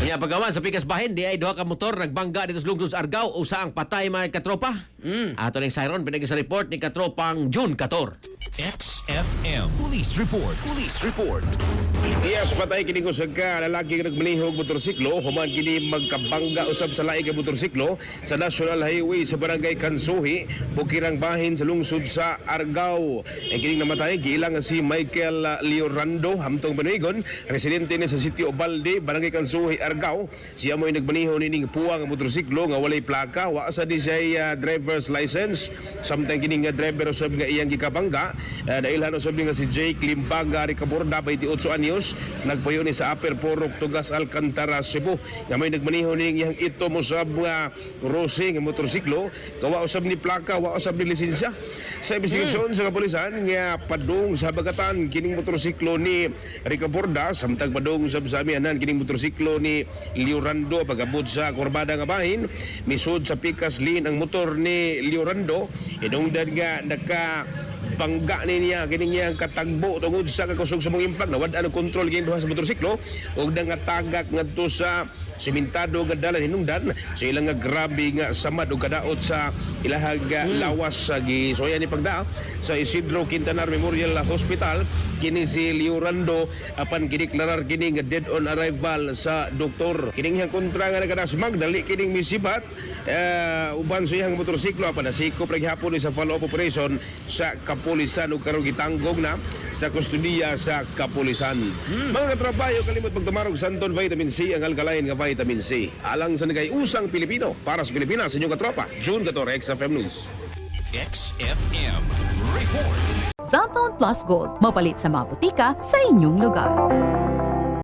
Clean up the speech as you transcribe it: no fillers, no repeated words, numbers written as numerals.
Unya pagawan sa pikas bahin di ay duha ka motor nagbangga dito sa lungsod sa Argao usa ang patay mga katropa. Ato ning siren pinagi sa report ni katropang June Kator. XFM Police Report. Police Report. Yes, patay kini ko sa lalaki nga nagmanihog motorsiklo human kini magkabangga usab sa laing nga motorsiklo sa National Highway sa Barangay Kansuhi, bukirang bahin sa lungsod sa Argao. Ang kining namatay giilang si Michael Leorando hamtong Banoigon, residente ni sa Sitio Obalde, Barangay Kansuhi, Argao. Siya mo'y nagmanihog ning puwang nga motorsiklo nga walay plaka, wa sa di siya driver's license. Samtang kini nga driver usab nga iyang gikabangga, dailhan usab nga si Jake Limbaga Ricaborda 28 anyos, nagpayo ni sa Upper Porok Tugas Alcantara, Cebu. Nga may nagmaniho ning iyang ito mo sab nga rose nga motorsiklo, kawa usab ni plaka, wa usab ni lisensya. Sa investigasyon sa kapulisan nga padung sa habagatan kining motorsiklo ni Ricaborda, samtang padung usab sa amihanan kining motorsiklo ni Leorando pagabot sa kurbada nga bahin, misud sa pikas lane ang motor ni Leorando, inungdan nga bangga niya kining iyang katagbo tungod sa kakusog sa mong impact nawad ang kontrol kining duha sa motorsiklo ug nangatagak ngadto sa simentado nga dalan hinungdan sa ilang nga grabe nga samad ug kadaot sa ilahag lawas sa gisoya ni pagdaa sa Isidro Quintanar Memorial Hospital. Kini si Leorando apan gideklarar kini nga dead on arrival sa doktor. Kining iyang kontra nga nagkadasmag dali kining misibat uban sa iyang motorsiklo apan nasikop ra gihapon ni sa follow-up operation sa kapulisan ug karon gitanggong na sa kustudiya sa kapulisan. Mga katrabaho, kalimot pagtumarog Santon Vitamin C, ang alkaline nga vitamin C. Alang sa nagay-usang Pilipino para sa Pilipinas, sa inyong katropa, June Kator, XFM News. XFM Report. Cellphone Plus Gold, mapalit sa mga butika sa inyong lugar.